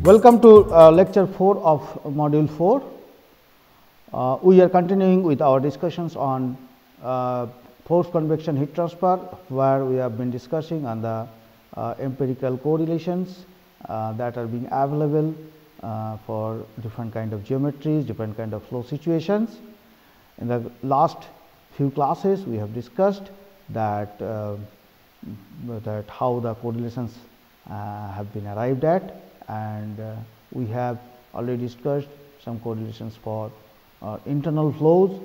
Welcome to lecture 4 of module 4. We are continuing with our discussions on forced convection heat transfer, where we have been discussing on the empirical correlations that are being available for different kind of geometries, different kind of flow situations. In the last few classes, we have discussed that how the correlations have been arrived at, and we have already discussed some correlations for internal flows,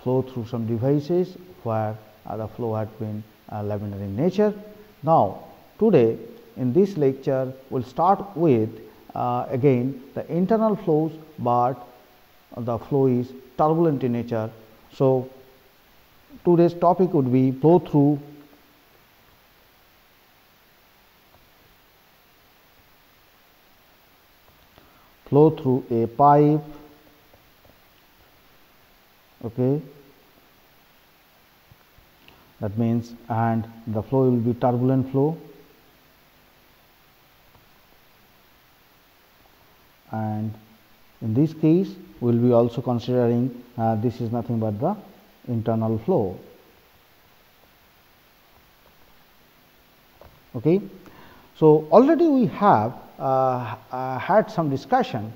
flow through some devices where the flow had been laminar in nature. Now, today in this lecture we will start with again the internal flows, but the flow is turbulent in nature. So, today's topic would be flow through a pipe, okay. That means, and the flow will be turbulent flow, and in this case we will be also considering this is nothing but the internal flow, okay. So, already we have had some discussion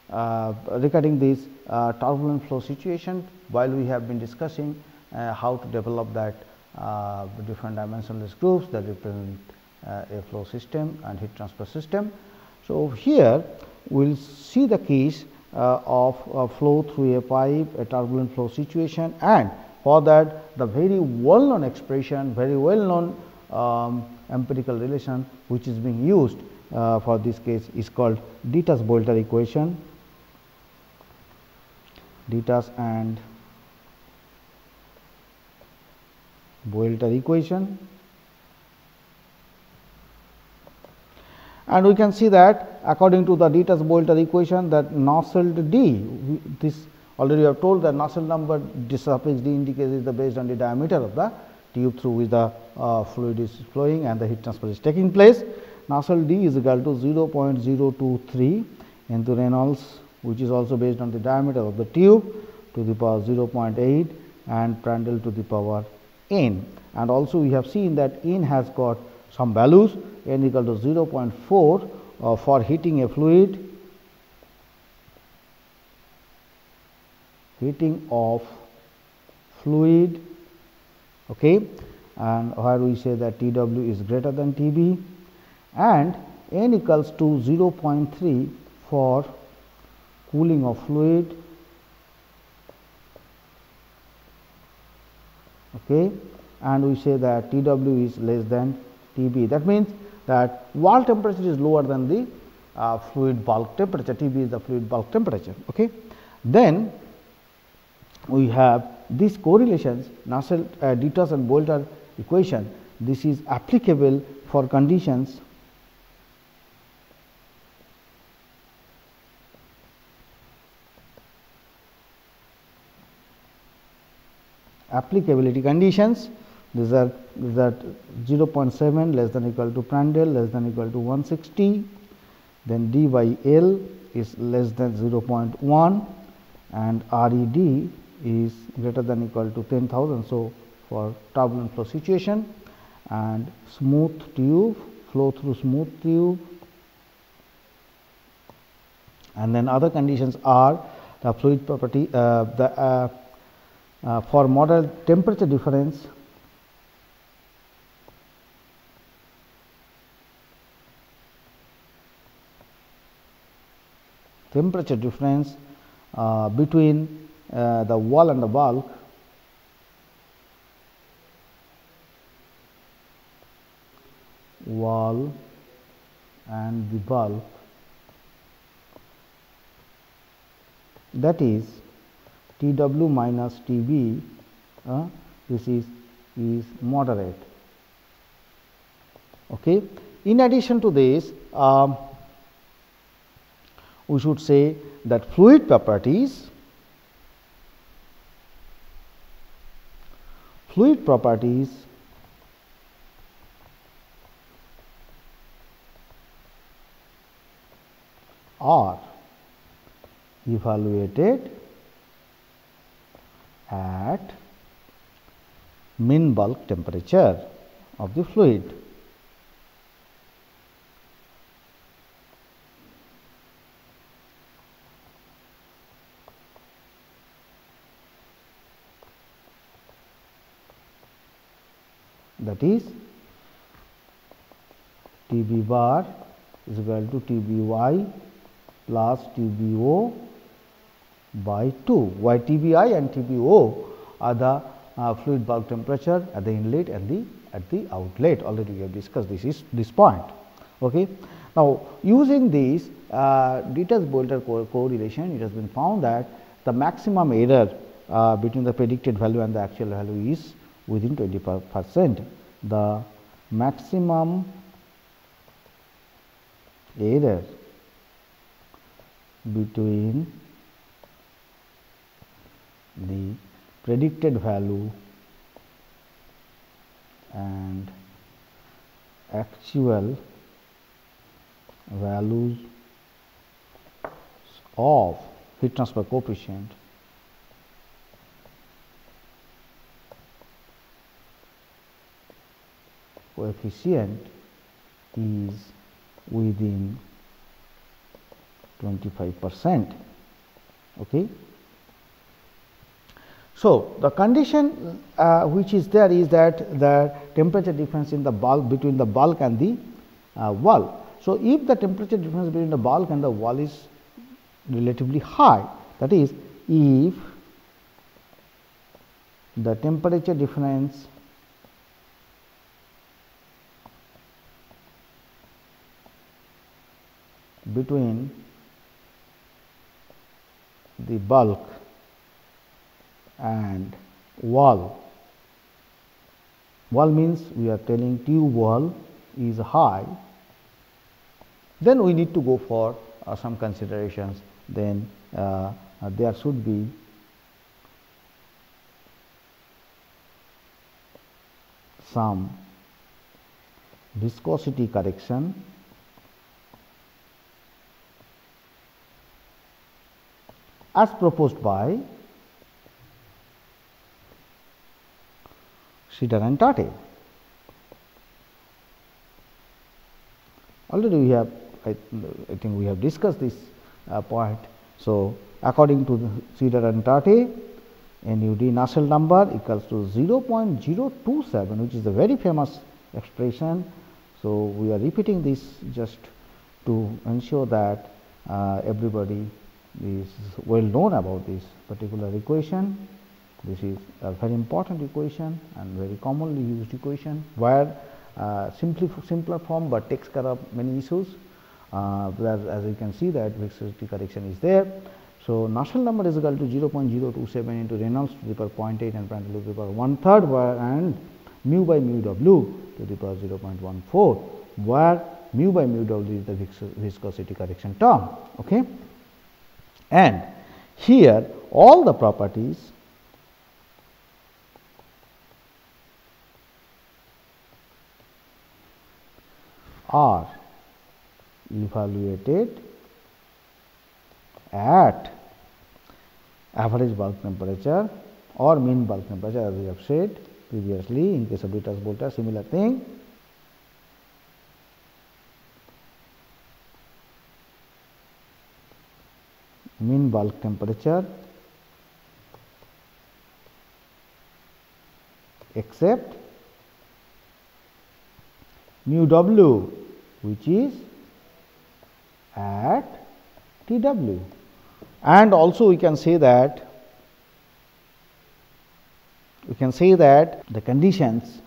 regarding this turbulent flow situation, while we have been discussing how to develop that different dimensionless groups that represent a flow system and heat transfer system. So, here we will see the case of flow through a pipe, a turbulent flow situation, and for that the very well known expression, very well known empirical relation which is being used for this case is called Ditas-Boelter equation, Ditas and Boelter equation. And we can see that according to the Ditas-Boelter equation, that Nusselt D, this already we have told that Nusselt number, this suffix D indicates is based on the diameter of the tube through which the fluid is flowing and the heat transfer is taking place. Nusselt D is equal to 0.023 into Reynolds, which is also based on the diameter of the tube, to the power 0.8 and Prandtl to the power n. And also we have seen that n has got some values, n equal to 0.4 for heating a fluid, heating of fluid, okay, and where we say that T w is greater than T b, and n equals to 0.3 for cooling of fluid, okay, and we say that T w is less than T b. That means that wall temperature is lower than the fluid bulk temperature, T b is the fluid bulk temperature, okay. Then we have these correlations, Nusselt, Ditas and Boelter equation. This is applicable for conditions applicability conditions. These are 0.7 less than equal to Prandtl less than equal to 160, then d by L is less than 0.1 and RED is greater than equal to 10,000. So, for turbulent flow situation, and smooth tube, flow through smooth tube, and then other conditions are the fluid property, for model temperature difference, between the wall and the bulk, wall and the bulk, that is T w minus T b, this is moderate, okay. In addition to this, we should say that fluid properties are evaluated at mean bulk temperature of the fluid. That is Tb bar is equal to Tby plus Tbo by 2, why Tbi and Tbo are the fluid bulk temperature at the inlet and at the outlet. Already we have discussed this point. Okay. Now, using this Dieter's-Boelter correlation, it has been found that the maximum error between the predicted value and the actual value is within 20%. The maximum error between the predicted value and actual values of heat transfer coefficient is within 25%. Okay. So, the condition which is there is that the temperature difference in the bulk between the bulk and the wall. So, if the temperature difference between the bulk and the wall is relatively high, that is, if the temperature difference between the bulk and wall means we are telling tube wall is high, then we need to go for some considerations. Then there should be some viscosity correction as proposed by Schroeder and Tate. Already we have, I think we have discussed this point. So, according to the Schroeder and Tate, NUD Nusselt number equals to 0.027, which is a very famous expression. So, we are repeating this just to ensure that everybody is well known about this particular equation. This is a very important equation and very commonly used equation, where simpler form, but takes care of many issues. As you can see that viscosity correction is there. So, Nusselt number is equal to 0.027 into Reynolds to the power 0.8 and Prandtl to the power 1/3, and mu by mu w to the power 0.14, where mu by mu w is the viscosity correction term. Okay. And here all the properties are evaluated at average bulk temperature or mean bulk temperature, as we have said previously. In case of Dieter's-Boelter, similar thing. Mean bulk temperature except mu w, which is at Tw, and also we can say that the conditions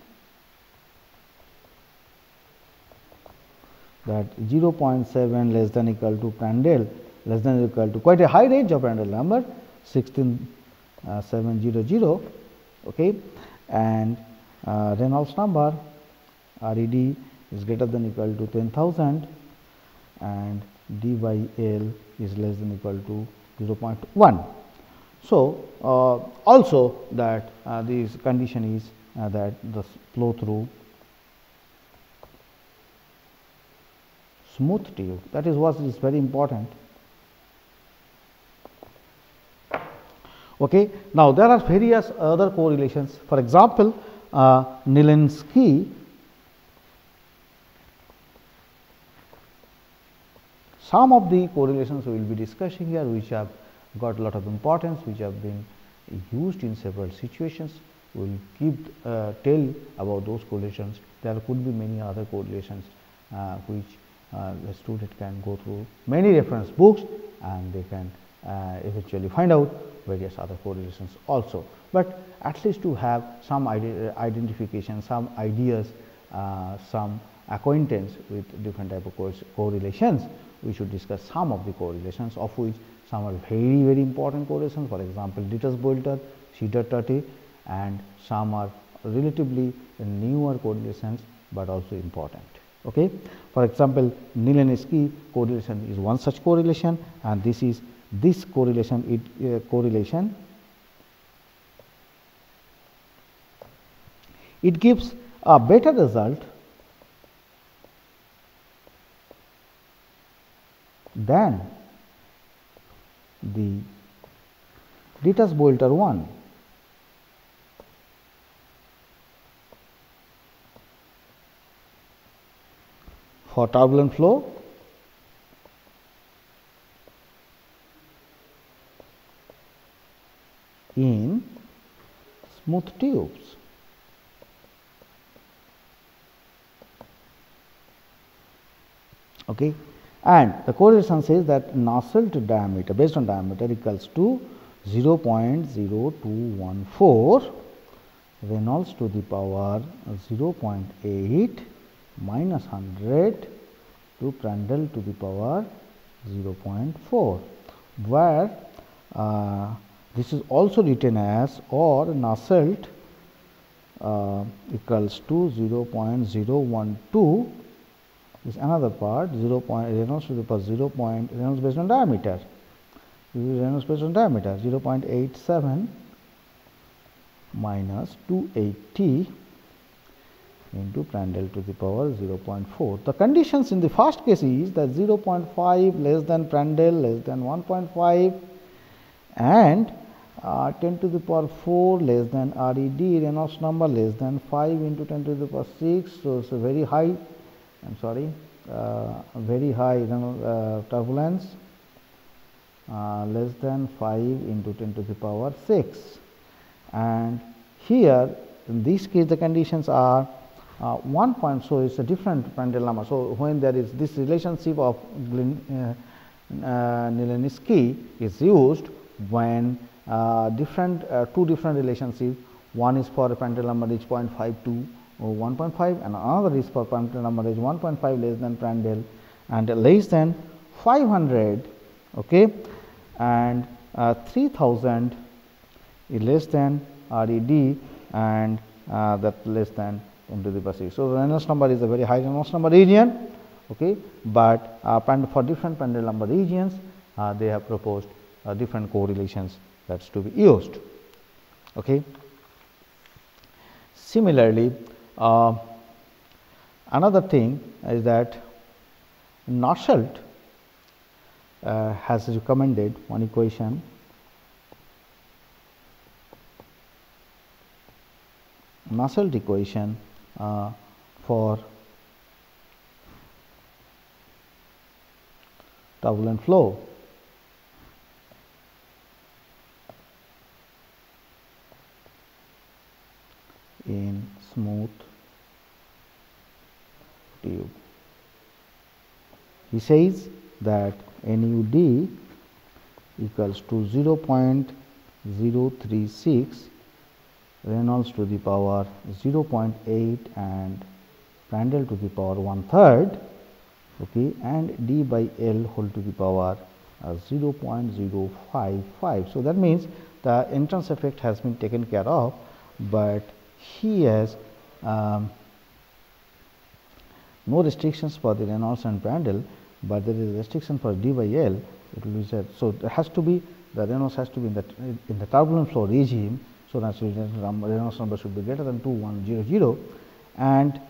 that 0.7 less than equal to Prandtl less than or equal to quite a high range of Prandtl number 16700, okay, and Reynolds number RED is greater than equal to 10,000 and D by L is less than equal to 0.1. So, also that this condition is that the flow through smooth tube. That is what is very important. Okay. Now, there are various other correlations. For example, Nilensky, some of the correlations we will be discussing here, which have got a lot of importance, which have been used in several situations. We will tell about those correlations. There could be many other correlations which the student can go through many reference books, and they can eventually find out various other correlations also. But at least to have some identification, some ideas, some acquaintance with different type of correlations, we should discuss some of the correlations, of which some are very, very important correlations. For example, Dietz-Boelter, Schieder-Tutte, and some are relatively newer correlations, but also important. Okay. For example, Nilensky correlation is one such correlation, and this is this correlation. It gives a better result than the Dietz-Boelter one. For turbulent flow, in smooth tubes. Okay. And the correlation says that Nusselt diameter, based on diameter, equals to 0.0214 Reynolds to the power 0.8 minus 100 to Prandtl to the power 0.4, where this is also written as, or Nusselt equals to 0.012 is another part, Reynolds to the power Reynolds based on diameter, Reynolds based on diameter 0.87 minus 280 into Prandtl to the power 0.4. The conditions in the first case is that 0.5 less than Prandtl less than 1.5 and 10 to the power 4 less than RED, Reynolds number less than 5 into 10 to the power 6. So, it's a very high, very high turbulence, less than 5 into 10 to the power 6. And here in this case the conditions are 1 point, so it's a different Prandtl number. So, when there is this relationship of Nilensky is used when two different relationships, one is for a Prandtl number is 0.52 or 1.5 and another is for Prandtl number is 1.5 less than Prandtl and less than 500, okay, and 3000 is less than RED and that less than 10 to the power 6. So, Reynolds number is a very high Reynolds number region, okay, but for different Prandtl number regions they have proposed different correlations that's to be used. Okay. Similarly, another thing is that Nusselt has recommended one equation Nusselt equation for turbulent flow. In smooth tube. He says that NUD equals to 0.036 Reynolds to the power 0.8 and Prandtl to the power 1/3, okay, and D by L whole to the power 0.055. So, that means the entrance effect has been taken care of, but he has no restrictions for the Reynolds and Prandtl, but there is a restriction for D by L. It will be said. So, there has to be the Reynolds has to be in the turbulent flow regime. So, naturally Reynolds number should be greater than 2100 and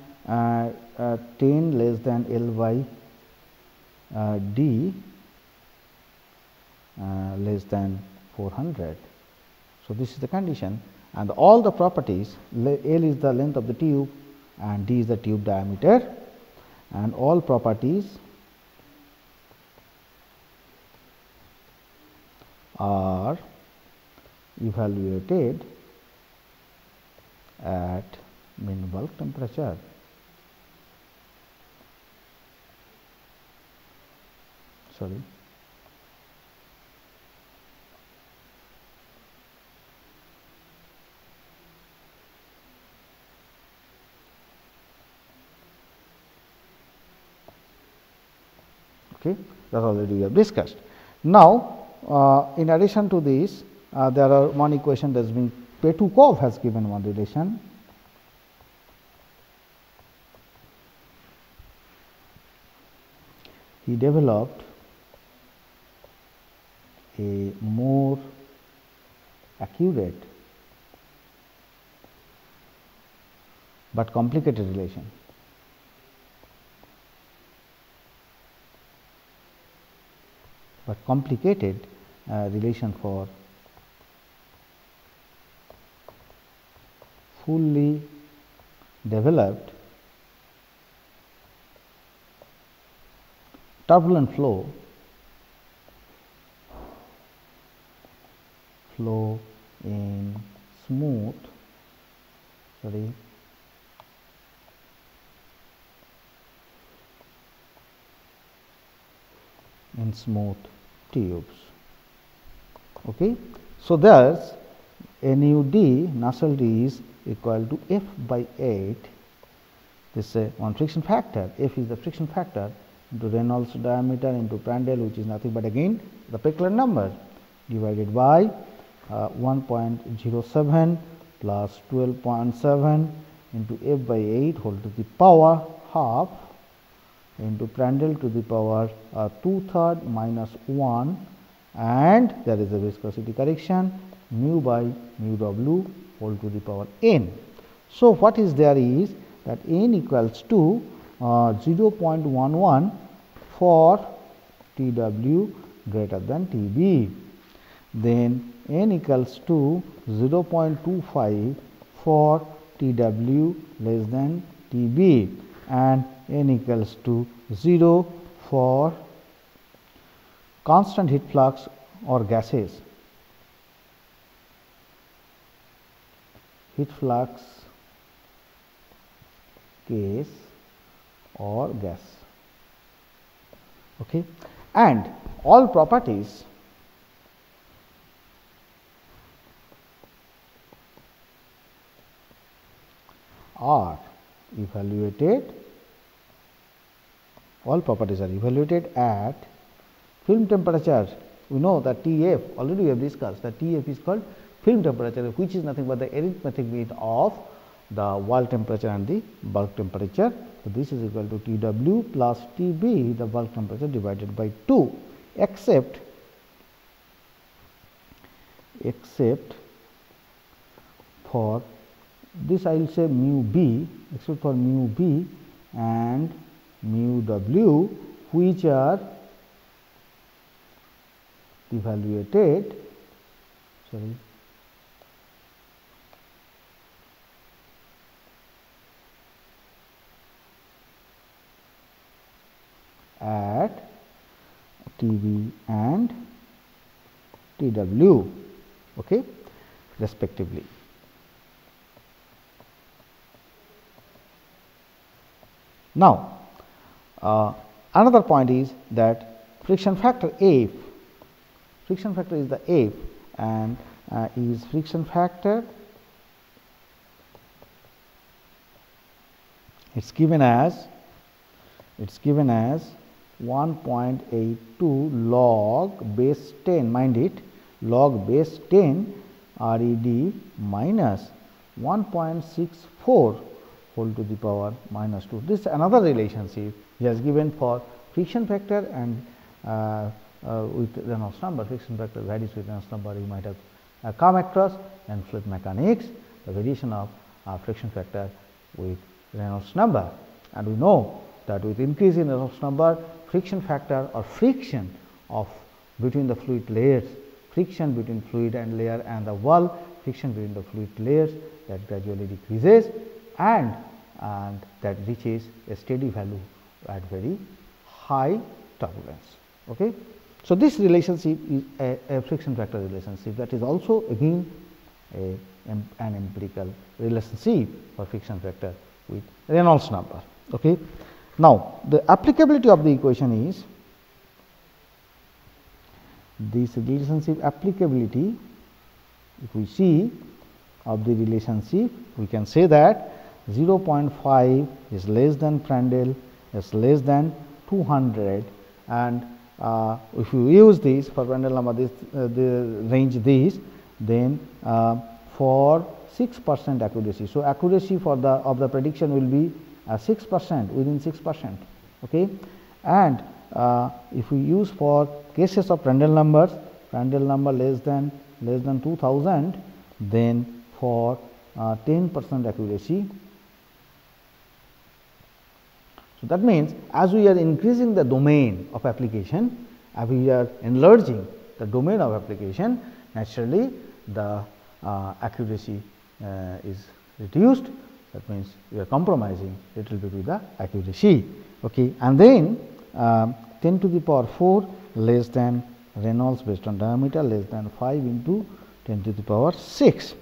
10 less than L by d less than 400. So, this is the condition, and all the properties, L is the length of the tube and d is the tube diameter, and all properties are evaluated at mean bulk temperature. Sorry. Okay, that already we have discussed. Now, in addition to this, there are one equation that has been Petukov has given one relation. He developed a more accurate but complicated relation. Relation for fully developed turbulent flow in smooth tubes. Okay. So, thus NUD Nusselt is equal to F by 8, this is one friction factor, F is the friction factor into Reynolds diameter into Prandtl, which is nothing but again the Peclet number, divided by 1.07 plus 12.7 into F by 8 whole to the power half into Prandtl to the power 2/3 minus 1, and there is a viscosity correction mu by mu w whole to the power n. So, what is there is that n equals to 0.11 for Tw greater than Tb, then n equals to 0.25 for Tw less than Tb, and n equals to 0 for constant heat flux or gases, heat flux case or gas. Okay. And all properties are evaluated, at film temperature. We know that Tf, already we have discussed that Tf is called film temperature, which is nothing but the arithmetic mean of the wall temperature and the bulk temperature. So, this is equal to Tw plus Tb, the bulk temperature, divided by 2, except for this I will say mu b, except for mu b and mu w, which are evaluated at Tb and Tw, okay, respectively. Now, another point is that friction factor F, friction factor is the F, and is friction factor, it's given as 1.82 log base 10, mind it, log base 10 RED minus 1.64 whole to the power minus 2. This is another relationship he has given for friction factor and with Reynolds number. Friction factor varies with Reynolds number, you might have come across in fluid mechanics, the variation of friction factor with Reynolds number, and we know that with increase in Reynolds number, friction factor or friction of between the fluid layers, friction between fluid and layer and the wall, friction between the fluid layers, that gradually decreases and that reaches a steady value at very high turbulence. Okay. So, this relationship is a friction factor relationship, that is also again an empirical relationship for friction factor with Reynolds number. Okay. Now, the applicability of the equation is this relationship applicability. If we see of the relationship, we can say that 0.5 is less than Prandtl, is less than 200, and if you use this for Prandtl number, this the range this, then for 6% accuracy. So, accuracy for the of the prediction will be 6%, within 6%. Okay. And if we use for cases of Prandtl number less than 2000, then for 10% accuracy. So, that means as we are increasing the domain of application, as we are enlarging the domain of application, naturally the accuracy is reduced. That means we are compromising little bit with the accuracy. Okay. And then 10 to the power 4 less than Reynolds based on diameter less than 5 into 10 to the power 6,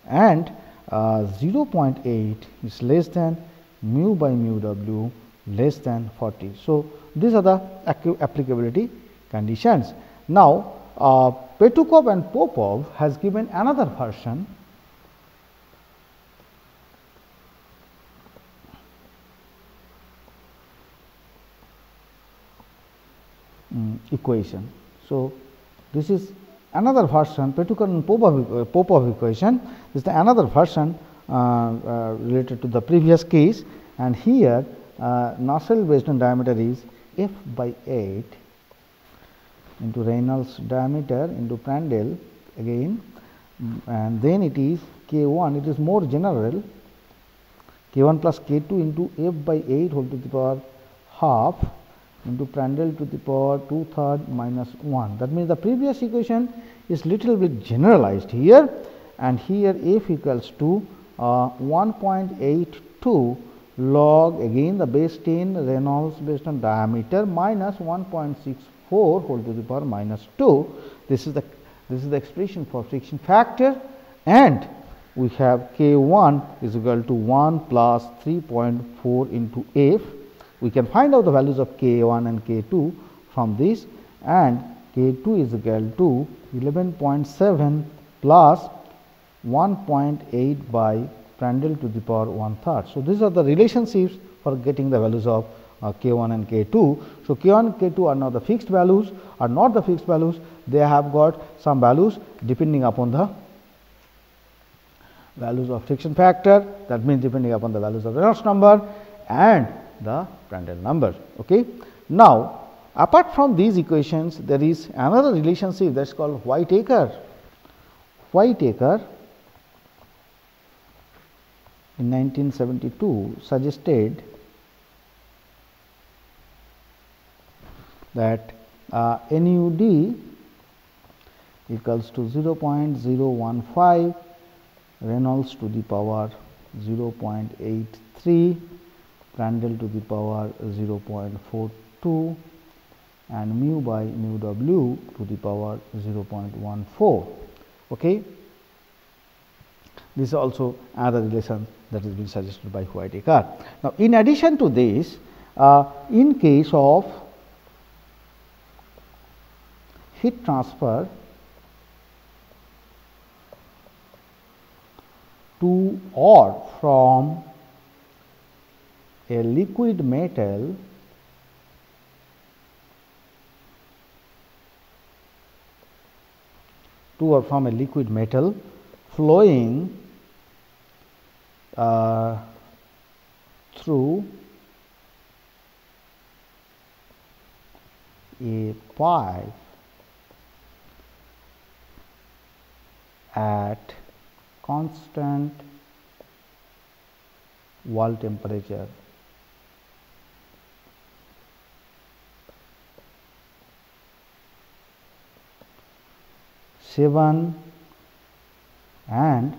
and 0.8 is less than mu by mu w less than 40. So, these are the applicability conditions. Now, Petukov and Popov has given another version equation. So, this is another version, Petukov and Popov equation is the another version related to the previous case, and here Nusselt based on diameter is f by 8 into Reynolds diameter into Prandtl again, and then it is K1, it is more general, K1 plus K2 into f by 8 whole to the power half into Prandtl to the power 2/3 minus 1. That means, the previous equation is little bit generalized here, and here f equals to 1.82 log again the base 10 Reynolds based on diameter minus 1.64 whole to the power minus 2. This is the expression for friction factor, and we have K1 is equal to 1 plus 3.4 into f. We can find out the values of K1 and K2 from this, and K2 is equal to 11.7 plus 1.8 by Prandtl to the power 1/3. So, these are the relationships for getting the values of K1 and K2. So, K1 and K2 are not the fixed values, they have got some values depending upon the values of friction factor, that means depending upon the values of Reynolds number and the Prandtl number. Okay. Now, apart from these equations, there is another relationship that is called Whitaker. Whitaker in 1972 suggested that NUD equals to 0.015 Reynolds to the power 0.83, Prandtl to the power 0.42 and mu by mu w to the power 0.14. Okay. This is also another relation that has been suggested by Whitaker. Now, in addition to this, in case of heat transfer to or from a liquid metal flowing through a pipe at constant wall temperature. 7 and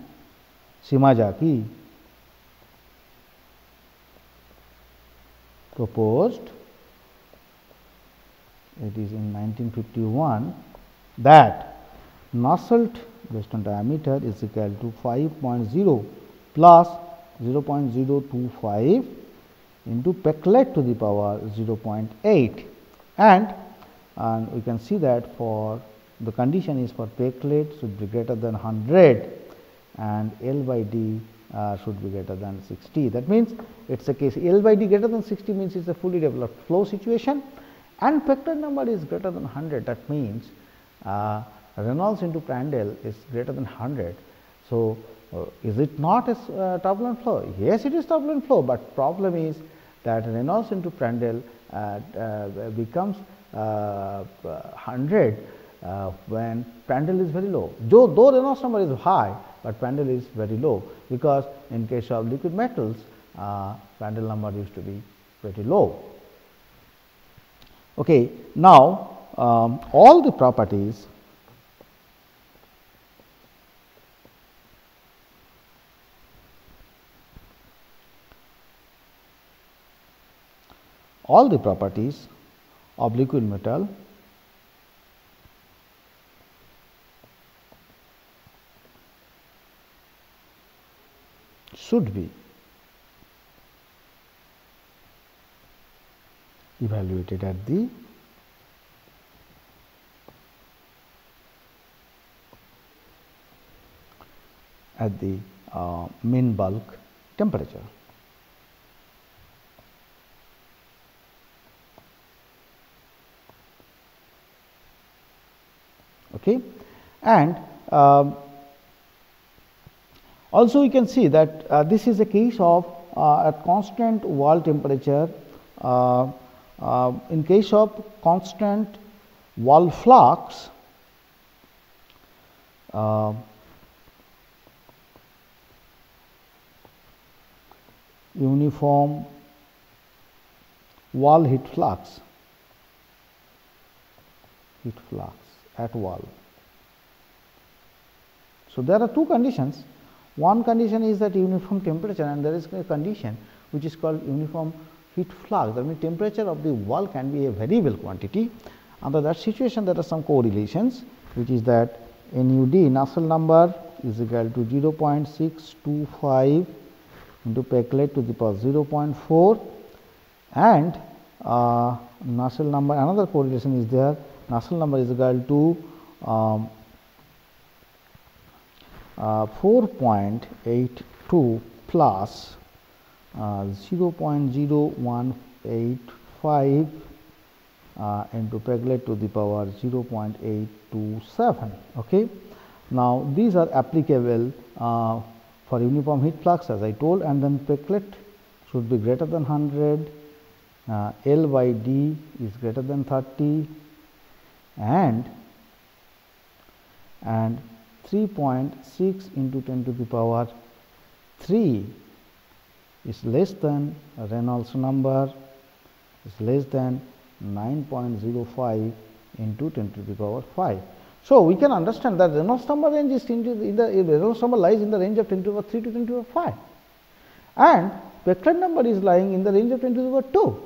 Shimazaki proposed, it is in 1951, that Nusselt based on diameter is equal to 5.0 plus 0.025 into Peclet to the power 0.8, and we can see that for the condition is for Peclet should be greater than 100 and L by D should be greater than 60. That means, it is a case L by D greater than 60 means it is a fully developed flow situation, and Peclet number is greater than 100. That means, Reynolds into Prandtl is greater than 100. So, is it not a turbulent flow? Yes, it is turbulent flow, but problem is that Reynolds into Prandtl becomes 100 when Prandtl is very low. Though Reynolds number is high, but Prandtl is very low, because in case of liquid metals, Prandtl number used to be pretty low. Okay. Now, all the properties of liquid metal should be evaluated at the mean bulk temperature. Okay. And also we can see that this is a case of at constant wall temperature. In case of constant wall flux, uniform wall heat flux at wall. So, there are two conditions. One condition is that uniform temperature, and there is a condition which is called uniform heat flux. That means, temperature of the wall can be a variable quantity. Under that situation, there are some correlations, which is that NUD Nusselt number is equal to 0.625 into Peclet to the power 0.4, and Nusselt number, another correlation is there. Nusselt number is equal to 4.82 plus 0.0185 into Peclet to the power 0.827. Okay. Now, these are applicable for uniform heat flux, as I told, and then Peclet should be greater than 100, L by D is greater than 30, and 3.6 into 10 to the power 3 is less than Reynolds number, is less than 9.05 into 10 to the power 5. So, we can understand that Reynolds number range is Reynolds number lies in the range of 10 to the power 3 to 10 to the power 5, and Peclet number is lying in the range of 10 to the power 2.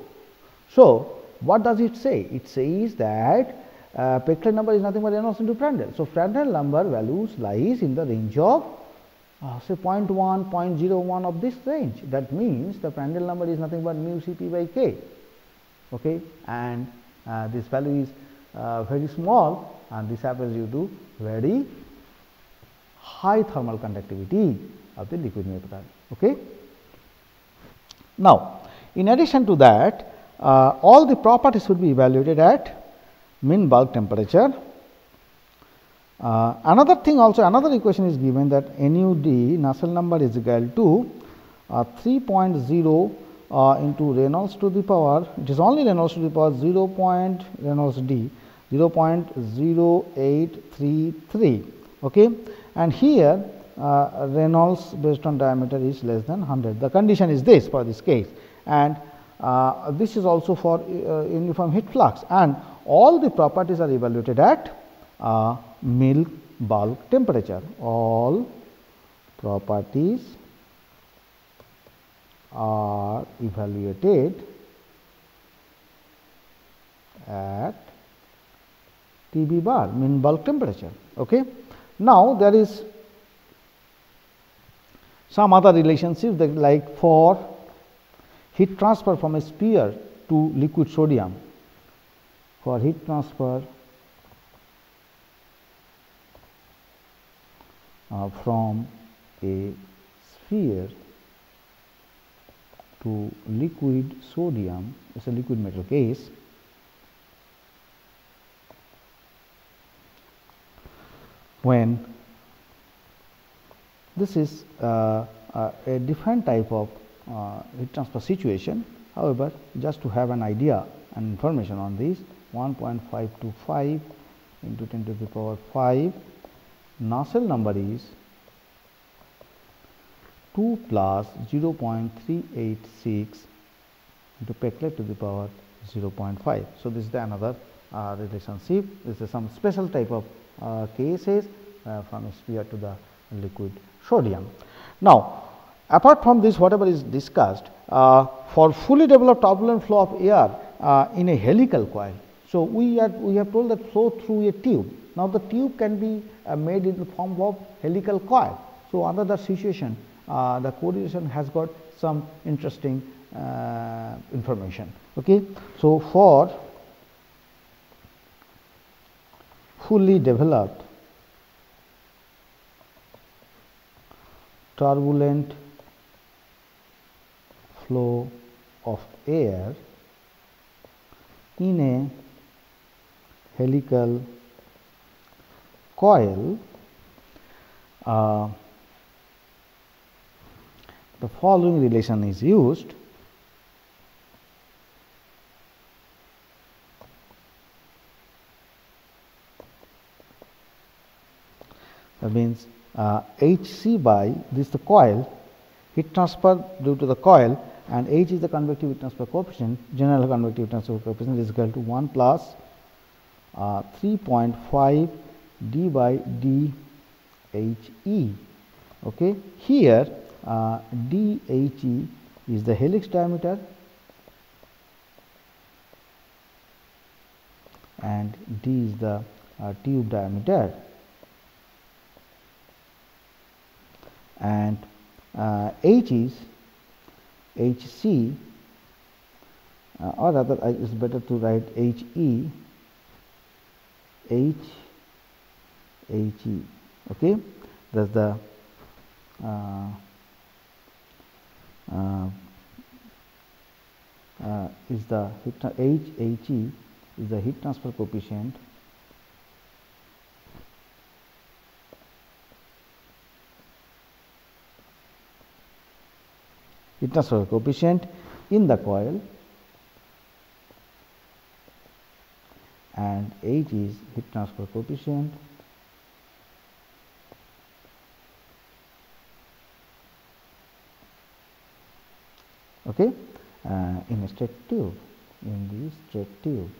So, what does it say? It says that Peclet number is nothing but Reynolds into Prandtl. So, Prandtl number values lies in the range of say 0.1, 0.01 of this range. That means, the Prandtl number is nothing but mu Cp by K, okay, and this value is very small, and this happens due to very high thermal conductivity of the liquid metal. Okay. Now, in addition to that, all the properties should be evaluated at mean bulk temperature. Another thing also, another equation is given that NUD Nusselt number is equal to 3.0 into Reynolds to the power, it is only Reynolds to the power 0. Reynolds D 0.0833. Okay. And here Reynolds based on diameter is less than 100. The condition is this for this case, and this is also for uniform heat flux, and all the properties are evaluated at mean bulk temperature. All properties are evaluated at TB bar, mean bulk temperature. Okay. Now, there is some other relationship that, like for heat transfer from a sphere to liquid sodium, for heat transfer from a sphere to liquid sodium, it is a liquid metal case. When this is a different type of heat transfer situation. However, just to have an idea and information on this, 1.525 into 10 to the power 5, Nusselt number is 2 plus 0.386 into Peclet to the power 0.5. So, this is the another relationship. This is some special type of cases from a sphere to the liquid sodium. Now, apart from this, whatever is discussed, for fully developed turbulent flow of air in a helical coil. So, we have told that flow through a tube. Now, the tube can be made in the form of helical coil. So, under that situation, the correlation has got some interesting information. Okay. So, for fully developed turbulent flow of air in a helical coil, the following relation is used. That means Hc by this is the coil, heat transfer due to the coil, and H is the convective heat transfer coefficient, general convective heat transfer coefficient is equal to 1 plus 3.5 d by d He. Okay. Here d He is the helix diameter and d is the tube diameter, and H is Hc, or rather it is better to write He, He. Okay. That is the is the He is the heat transfer coefficient in the coil, and H is heat transfer coefficient okay, in a straight tube, in the straight tube.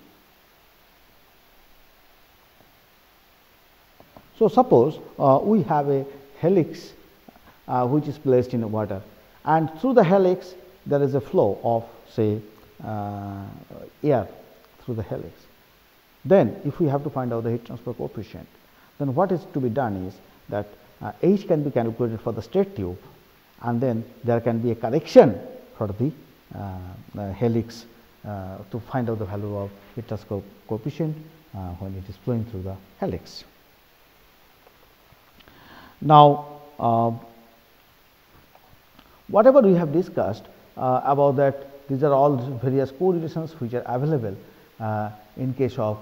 So, suppose we have a helix which is placed in the water, and through the helix there is a flow of say air through the helix. Then if we have to find out the heat transfer coefficient, then what is to be done is that H can be calculated for the straight tube, and then there can be a correction for the helix to find out the value of heat transfer coefficient when it is flowing through the helix. Now, whatever we have discussed about that, these are all various correlations which are available in case of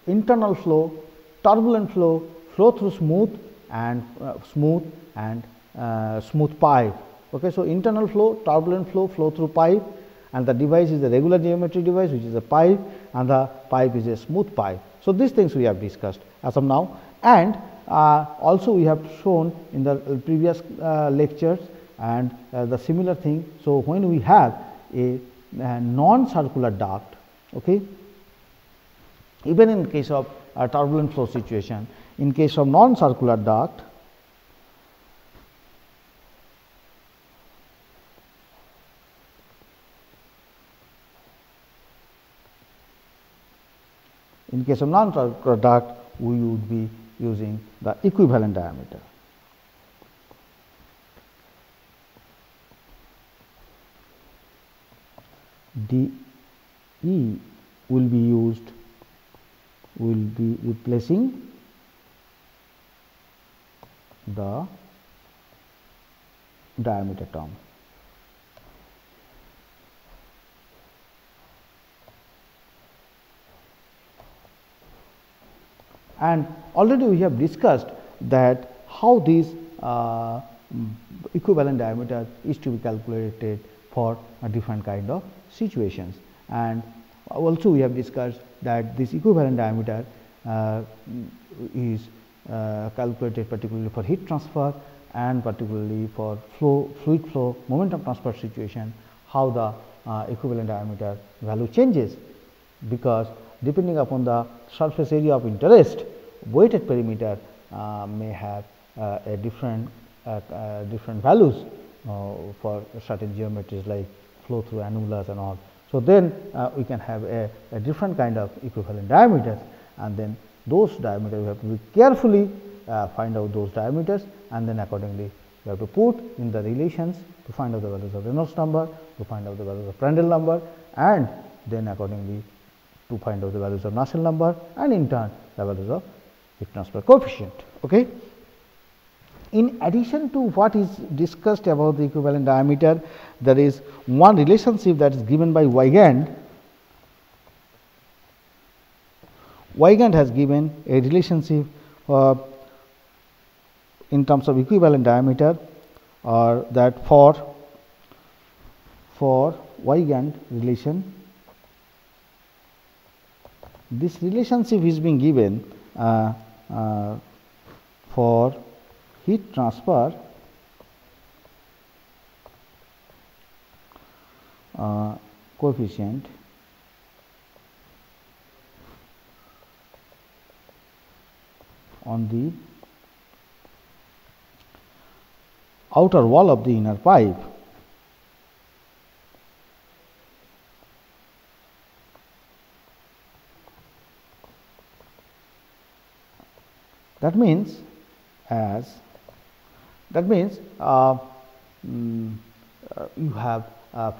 internal flow, turbulent flow, flow through smooth and smooth pipe. Okay, so internal flow, turbulent flow, flow through pipe, and the device is a regular geometry device which is a pipe, and the pipe is a smooth pipe. So, these things we have discussed as of now, and also we have shown in the previous lectures and the similar thing. So, when we have a non-circular duct, okay, Even in case of a turbulent flow situation, in case of non-circular duct, we would be using the equivalent diameter. DE will be replacing the diameter term. And already we have discussed that how this equivalent diameter is to be calculated for a different kind of situations. And also we have discussed that this equivalent diameter is calculated particularly for heat transfer and particularly for fluid flow momentum transfer situation, how the equivalent diameter value changes, because depending upon the surface area of interest, weighted perimeter may have a different values for certain geometries like flow through annulus and all. So then we can have a different kind of equivalent diameters, and then those diameters we have to be carefully find out those diameters, and then accordingly we have to put in the relations to find out the values of Reynolds number, to find out the values of Prandtl number, and then accordingly to find out the values of Nusselt number, and in turn the values of heat transfer coefficient. Okay. In addition to what is discussed about the equivalent diameter, there is one relationship that is given by Weygand. Weygand has given a relationship in terms of equivalent diameter, or that for Weygand relation, this relationship is being given for heat transfer coefficient on the outer wall of the inner pipe. That means you have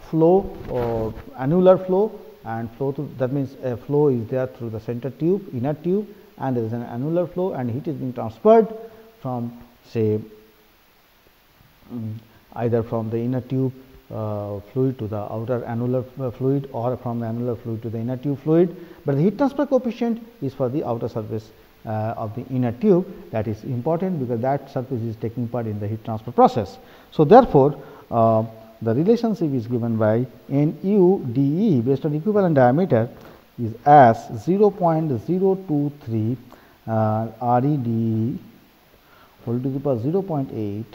flow or annular flow and flow through, that means a flow is there through the center tube, inner tube, and there is an annular flow, and heat is being transferred from, say, either from the inner tube fluid to the outer annular fluid, or from the annular fluid to the inner tube fluid, but the heat transfer coefficient is for the outer surface of the inner tube. That is important because that surface is taking part in the heat transfer process. So therefore, the relationship is given by Nu dE based on equivalent diameter is as 0.023 RE whole to the power 0.8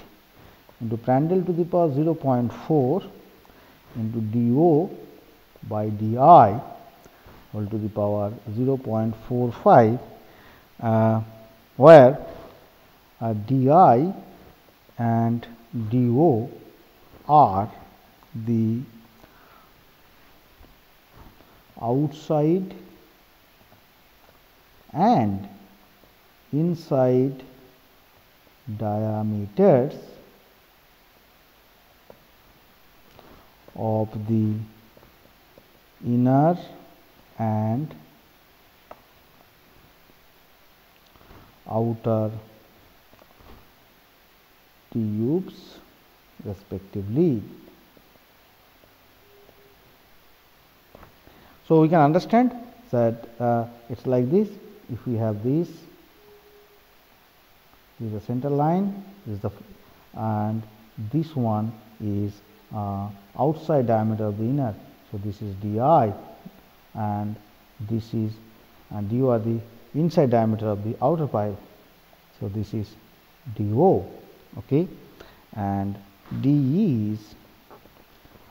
into Prandtl to the power 0.4 into dO by di whole to the power 0.45, where di and dO are the outside and inside diameters of the inner and outer tubes respectively. So we can understand that it is like this. If we have this is the center line, this is the, and this one is outside diameter of the inner. So this is di, and this is, and du are the inside diameter of the outer pipe. So this is dO, okay, and dE is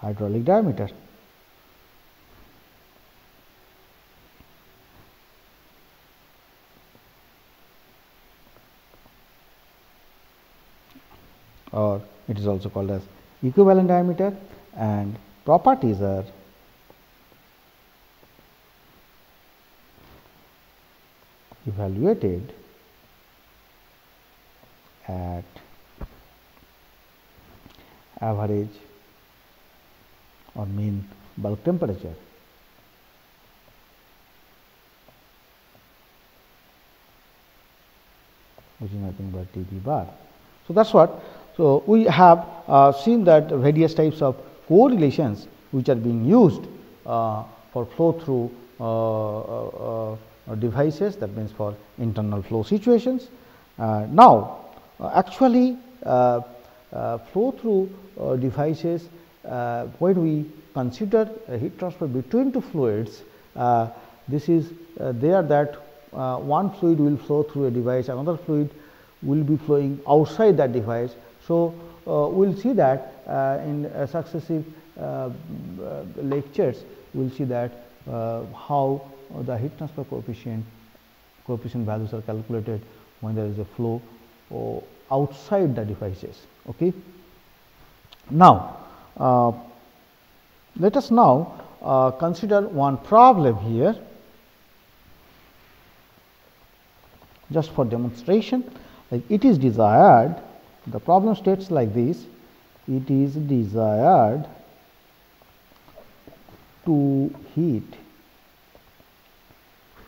hydraulic diameter. or it is also called as equivalent diameter, and properties are evaluated at average or mean bulk temperature. Which is nothing but Tb bar. So, that is what. So, we have seen that various types of correlations which are being used for flow through devices, that means for internal flow situations. Now, actually flow through devices, when we consider heat transfer between two fluids, this is there that one fluid will flow through a device, another fluid will be flowing outside that device. So, we will see that in successive lectures, we will see that how the heat transfer coefficient values are calculated when there is a flow outside the devices. Okay. Now, let us now consider one problem here, just for demonstration. Like it is desired, the problem states like this: it is desired to heat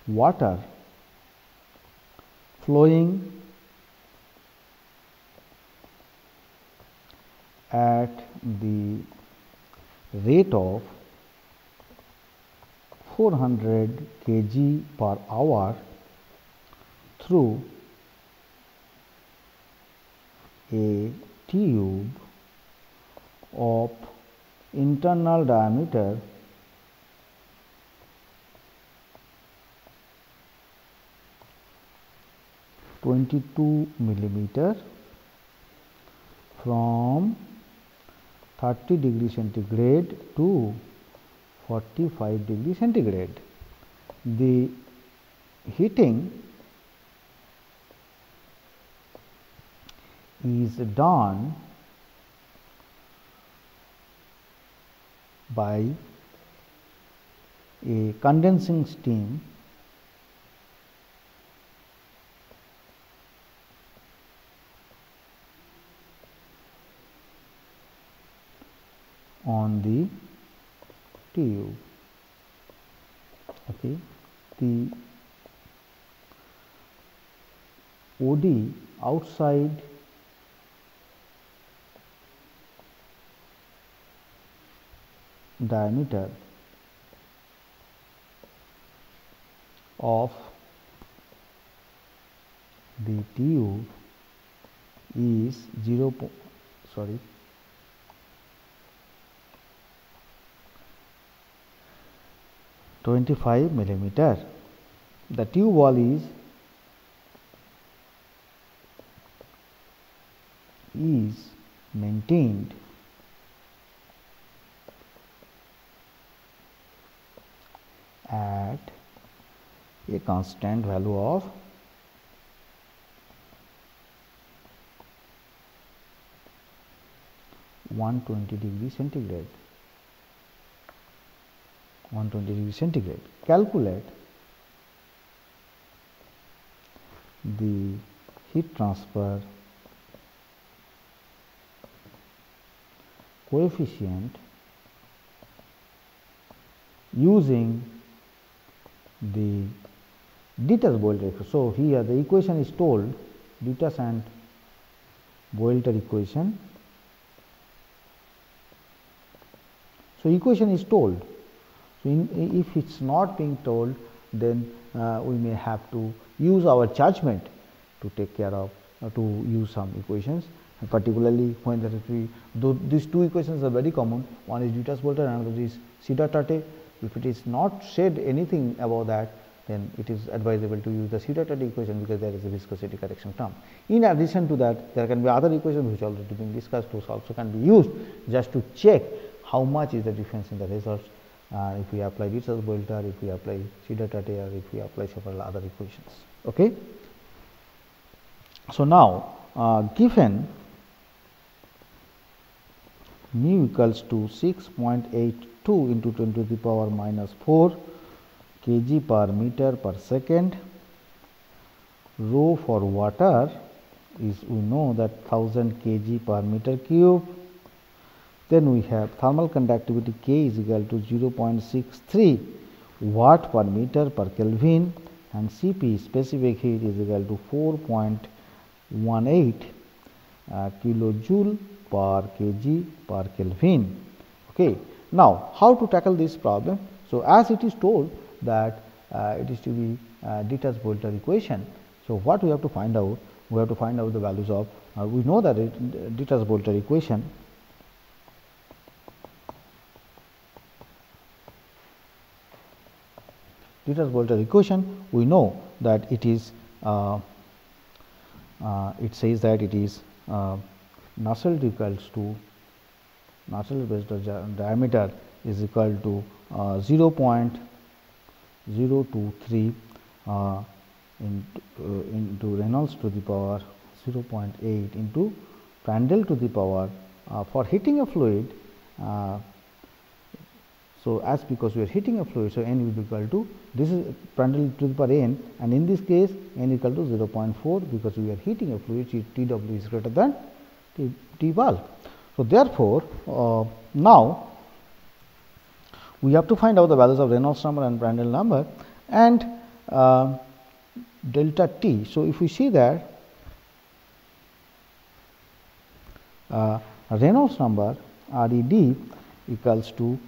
water flowing at the rate of 400 kg per hour through a tube of internal diameter 22 millimeter from 30 degree centigrade to 45 degree centigrade. The heating is done by a condensing steam on the tube. Okay. The OD outside diameter of the tube is 25 millimeter. The tube wall is maintained at a constant value of 120 degree centigrade. 120 degree centigrade. Calculate the heat transfer coefficient using the Dietz-Boelter equation. So, here the equation is told, Dietz and Boelter equation. So, equation is told. So, if it is not being told, then we may have to use our judgment to take care of to use some equations, and particularly when these two equations are very common. One is Dietz-Boelter and another is Sitter-Tate. If it is not said anything about that, then it is advisable to use the Sitter-Tate equation, because there is a viscosity correction term. In addition to that, there can be other equations which already been discussed, those also can be used just to check how much is the difference in the results if we apply Dietz-Boelter, if we apply Sitter-Tate, or if we apply several other equations. Okay. So, now given mu equals to 6.82 into 10 to the power minus 4 kg per meter per second. Rho for water is, we know that 1000 kg per meter cube. Then we have thermal conductivity K is equal to 0.63 watt per meter per Kelvin, and Cp specific heat is equal to 4.18 kilojoule per kg per Kelvin. Okay. Now, how to tackle this problem? So, as it is told that it is to be Dittus-Boelter equation. So, what we have to find out? We have to find out the values of, we know that Dittus-Boelter equation we know that it is it says that it is Nusselt equals to Nusselt based diameter is equal to 0.023 into Reynolds to the power 0.8 into Prandtl to the power for heating a fluid. So, as because we are heating a fluid, so n will be equal to, this is Prandtl to the power n, and in this case n equal to 0.4 because we are heating a fluid, Tw is greater than T bulk. So, therefore, now we have to find out the values of Reynolds number and Prandtl number and delta T. So, if we see that Reynolds number RED equals to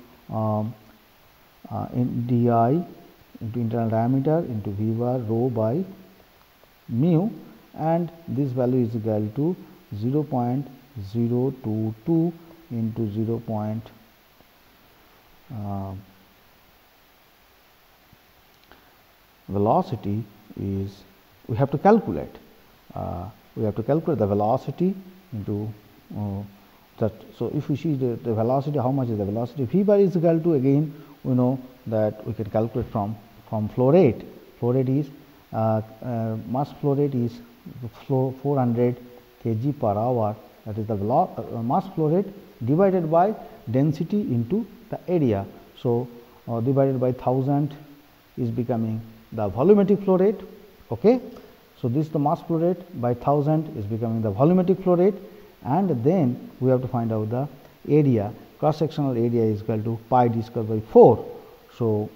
in di into internal diameter into V bar rho by mu, and this value is equal to 0.022 into 0. Velocity is, we have to calculate the velocity into that. So, if we see the velocity, how much is the velocity? V bar is equal to, again we know that we can calculate from flow rate. Flow rate is mass flow rate is 400 kg per hour, that is the mass flow rate divided by density into the area. So, divided by 1000 is becoming the volumetric flow rate. Okay. So, this is the mass flow rate by 1000 is becoming the volumetric flow rate, and then we have to find out the area. Cross sectional area is equal to pi d square by 4. So,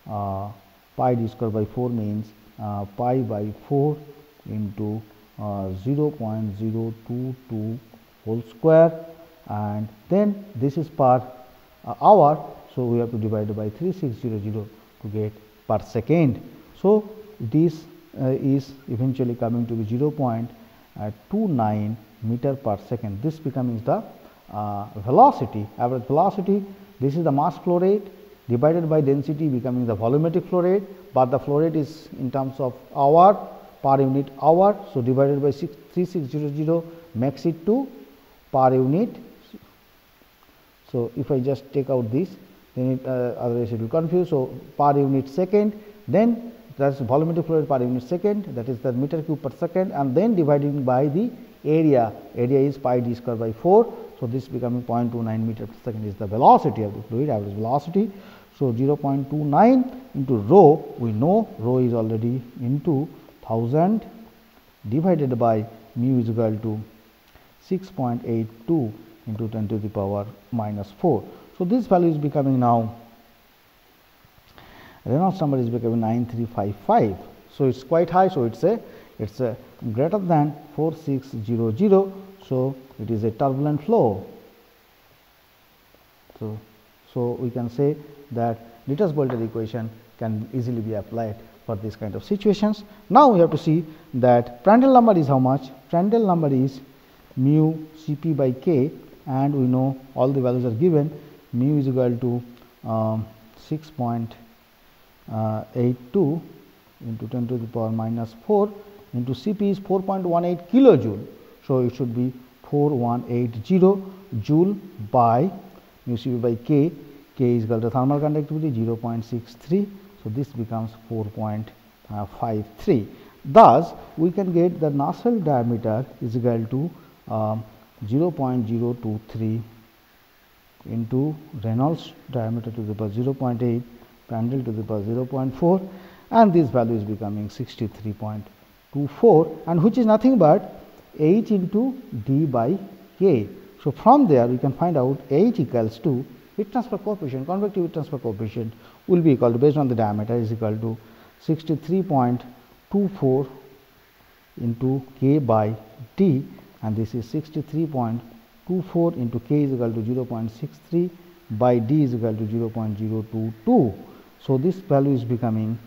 pi d square by 4 means pi by 4 into 0.022 whole square, and then this is per hour. So, we have to divide it by 3600 to get per second. So, this is eventually coming to be 0.29 meter per second. This becomes the velocity, average velocity. This is the mass flow rate divided by density becoming the volumetric flow rate, but the flow rate is in terms of hour per unit hour. So, divided by 3600 makes it to per unit. So, if I just take out this, then it otherwise it will confuse. So, per unit second, then that is volumetric flow rate per unit second, that is the meter cube per second, and then dividing by the area is pi d square by 4. So, this becoming 0.29 meter per second is the velocity of the fluid, average velocity. So, 0.29 into rho, we know rho is already into 1000 divided by mu is equal to 6.82 into 10 to the power minus 4. So, this value is becoming now, Reynolds number is becoming 9355. So, it is quite high. So, it is a greater than 4600. So, it is a turbulent flow. So, we can say that Dittus-Boelter equation can easily be applied for this kind of situations. Now, we have to see that Prandtl number is how much? Prandtl number is mu Cp by K, and we know all the values are given. Mu is equal to 6.82 into 10 to the power minus 4 into Cp is 4.18 kilojoule. So, it should be 4180 joule by mu Cp by K. K is equal to thermal conductivity 0.63. So, this becomes 4.53. Thus, we can get the Nusselt diameter is equal to 0.023 into Reynolds diameter to the power 0.8, Prandtl to the power 0.4, and this value is becoming 63.24, and which is nothing but H into D by K. So, from there we can find out H equals to heat transfer coefficient, convective heat transfer coefficient will be equal to, based on the diameter, is equal to 63.24 into K by D, and this is 63.24 into K is equal to 0.63 by D is equal to 0.022. So, this value is becoming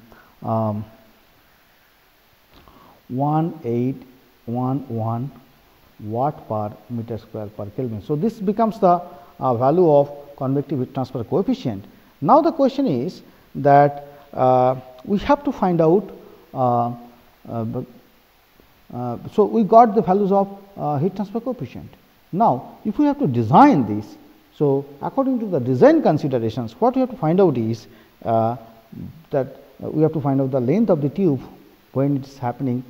1811 watt per meter square per Kelvin. So, this becomes the value of convective heat transfer coefficient. Now, the question is that we have to find out, so we got the values of heat transfer coefficient. Now, if we have to design this, so according to the design considerations, what we have to find out is that we have to find out the length of the tube when it is happening.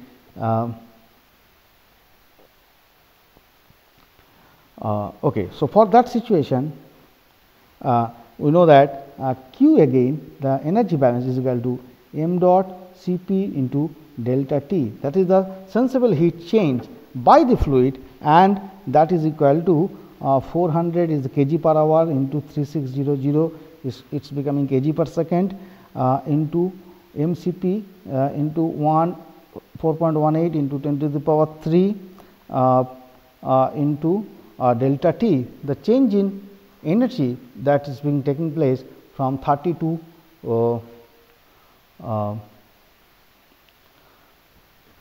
Okay, so for that situation, we know that Q again, the energy balance is equal to m dot Cp into delta T, that is the sensible heat change by the fluid, and that is equal to 400 is the kg per hour into 3600 is it's becoming kg per second into mCp into 4.18 into 10 to the power 3 into delta T, the change in energy that is being taking place from 30 to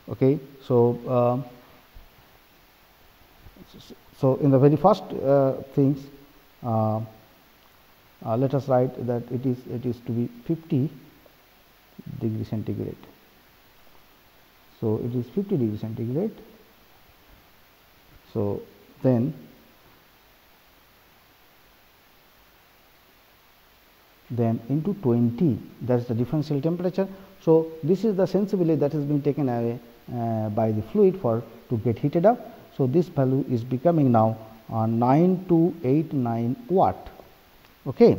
okay. So, so in the very first things, let us write that it is to be 50 degree centigrade. So, it is 50 degree centigrade. So, then into 20, that is the differential temperature. So, this is the sensibility that has been taken away by the fluid for to get heated up. So, this value is becoming now 9289 watt, okay,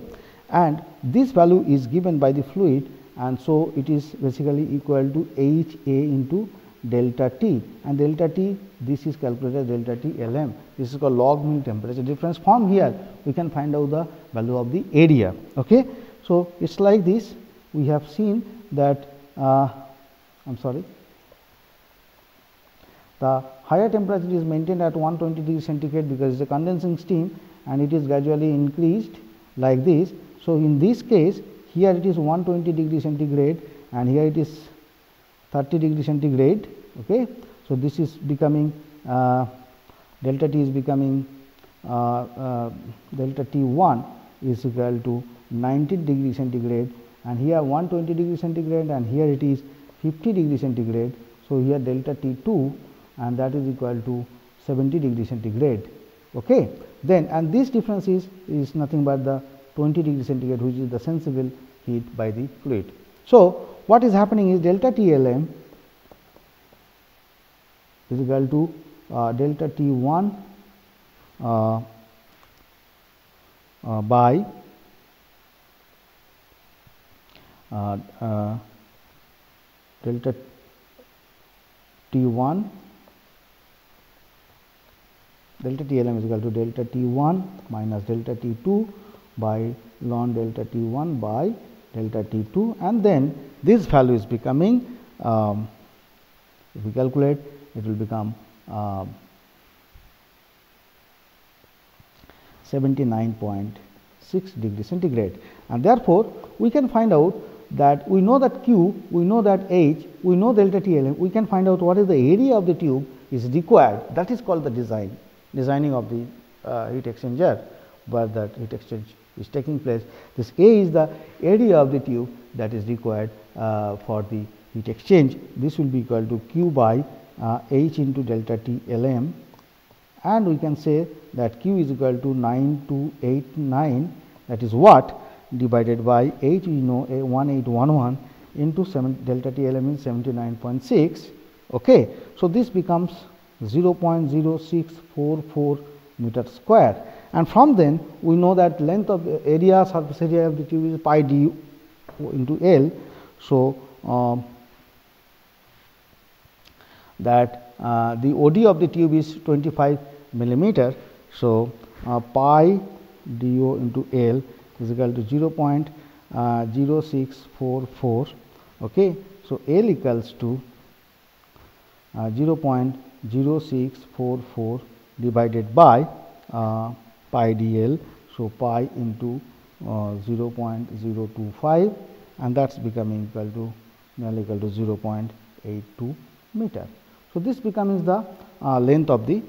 and this value is given by the fluid, and so it is basically equal to H A into delta T, and delta T, this is calculated delta T Lm, this is called log mean temperature difference. From here we can find out the value of the area, okay. So, it is like this. We have seen that the higher temperature is maintained at 120 degree centigrade because it is a condensing steam, and it is gradually increased like this. So, in this case here it is 120 degree centigrade and here it is 30 degree centigrade, okay. So, this is becoming delta T is becoming delta T1 is equal to 90 degree centigrade, and here 120 degree centigrade, and here it is 50 degree centigrade. So, here delta T2, and that is equal to 70 degree centigrade, okay. Then, and this difference is nothing but the 20 degree centigrade, which is the sensible heat by the fluid. So, what is happening is delta TLM is equal to delta T1 by delta T1, delta TLM is equal to delta T1 minus delta T2 by ln delta T1 by delta T2, and then this value is becoming, if we calculate, it will become 79.6 degree centigrade, and therefore, we can find out that we know that Q, we know that H, we know delta TLM, we can find out what is the area of the tube is required. That is called the designing of the heat exchanger, where that heat exchange is taking place. This A is the area of the tube that is required for the heat exchange. This will be equal to Q by H into delta TLM, and we can say that Q is equal to 9289, that is watt, divided by H, we know 1811 into delta TLM is 79.6, okay. So, this becomes 0.0644 meter square, and from then we know that length of the area, surface area of the tube is pi du into L. So, that the OD of the tube is 25 millimeter. So, pi du into L is equal to 0.0644. Okay. So, L equals to 0.0644 divided by pi dl. So, pi into 0.025, and that is becoming equal to 0.82 meter. So, this becomes the length of the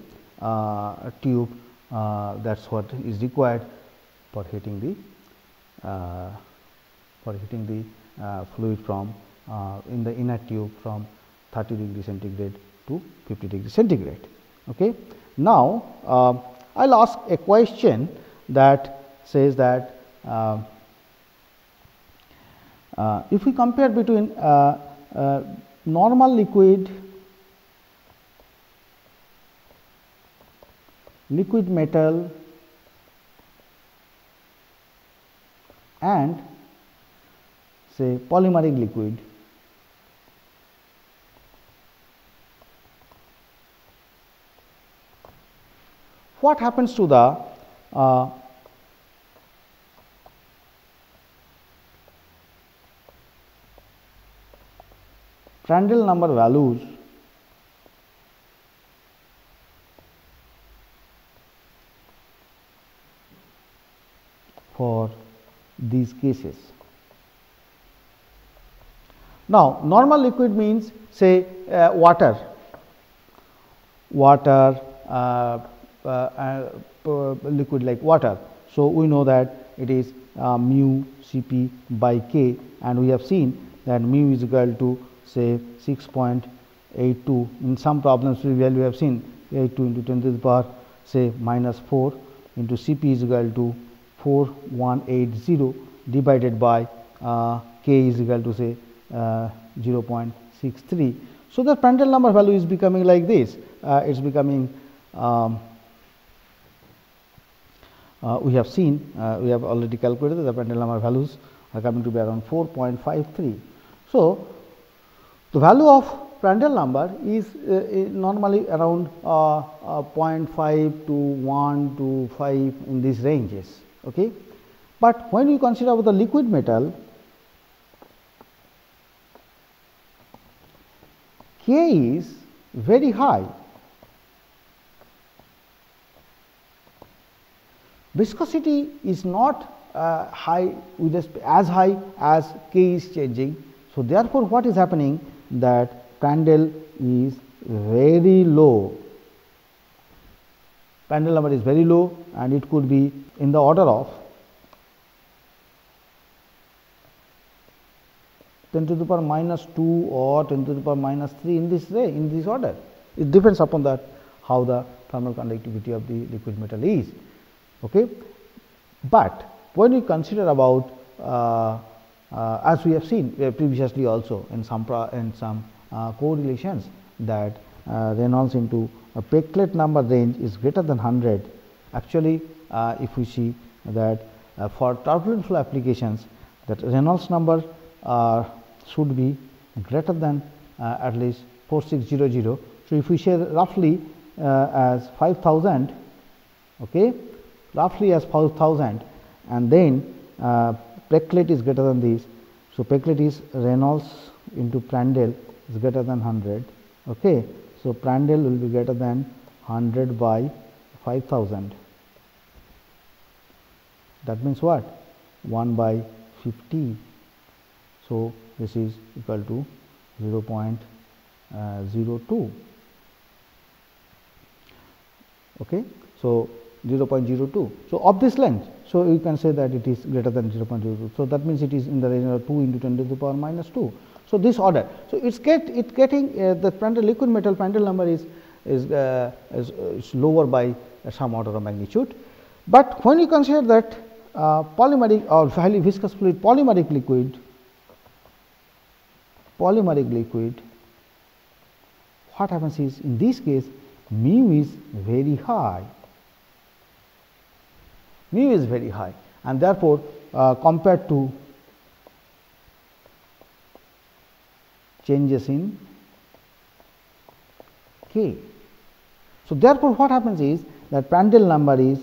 tube, that is what is required for heating the fluid from in the inner tube from 30 degree centigrade to 50 degree centigrade. Okay. Now, I will ask a question that says that if we compare between normal liquid metal and say polymeric liquid, what happens to the Prandtl number values for these cases? Now, normal liquid means say water, liquid like water. So, we know that it is mu Cp by K, and we have seen that mu is equal to say 6.82. In some problems we have seen 82 into 10 to the power say minus 4 into Cp is equal to 4180 divided by K is equal to say 0.63. So, the Prandtl number value is becoming like this. It is becoming we have seen, we have already calculated the Prandtl number values are coming to be around 4.53. So, the value of Prandtl number is normally around 0.5 to 1 to 5 in these ranges. Okay. But when we consider about the liquid metal, K is very high. Viscosity is not high with as high as K is changing. So, therefore, what is happening that Prandtl is very low. Prandtl number is very low, and it could be in the order of 10 to the power minus 2 or 10 to the power minus 3 in this way, in this order. It depends upon that how the thermal conductivity of the liquid metal is. Okay. But when we consider about as we have seen previously also in some correlations that Reynolds into a Peclet number range is greater than 100. Actually, if we see that for turbulent flow applications, that Reynolds number should be greater than at least 4600. So, if we say roughly as 5000, okay, roughly as 5000, and then Peclet is greater than this. So, Peclet is Reynolds into Prandtl is greater than 100. Okay. So, Prandtl will be greater than 100 by 5000. That means what? 1 by 50. So, this is equal to 0.02. Okay. So, 0.02. So, of this length. So, you can say that it is greater than 0.02. So, that means it is in the range of 2 into 10 to the power minus 2. So, this order. So, it's getting the Prandtl liquid metal Prandtl number is lower by some order of magnitude. But when you consider that polymeric or highly viscous fluid polymeric liquid, what happens is in this case mu is very high. mu is very high, and therefore, compared to changes in k. So, therefore, what happens is that Prandtl number is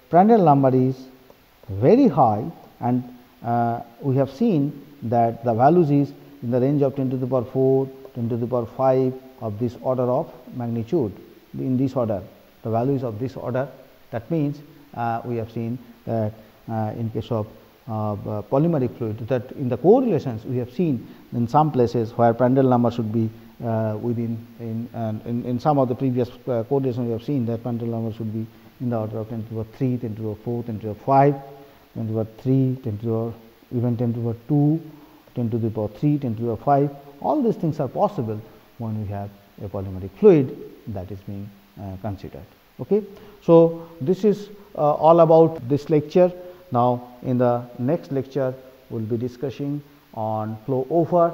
Prandtl number is very high, and we have seen that the values is in the range of 10 to the power 4, 10 to the power 5 of this order of magnitude, in this order, the values of this order. That means, we have seen that in case of polymeric fluid, that in the correlations we have seen in some places where Prandtl number should be within, in some of the previous correlations we have seen that Prandtl number should be in the order of 10 to the power 3, 10 to the power 4, 10 to the power 5, 10 to the power 3, 10 to the power, even 10 to the power 2, 10 to the power 3, 10 to the power 5. All these things are possible when we have a polymeric fluid that is being considered. Okay. So, this is all about this lecture. Now, in the next lecture, we will be discussing on flow over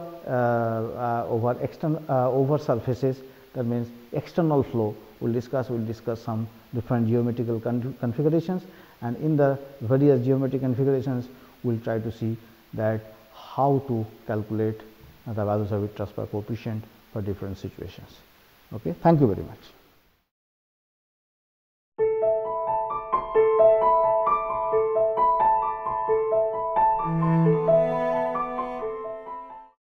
over surfaces. That means external flow. We will discuss some different geometrical configurations, and in the various geometric configurations, we will try to see that how to calculate the values of heat transfer coefficient for different situations. Okay. Thank you very much.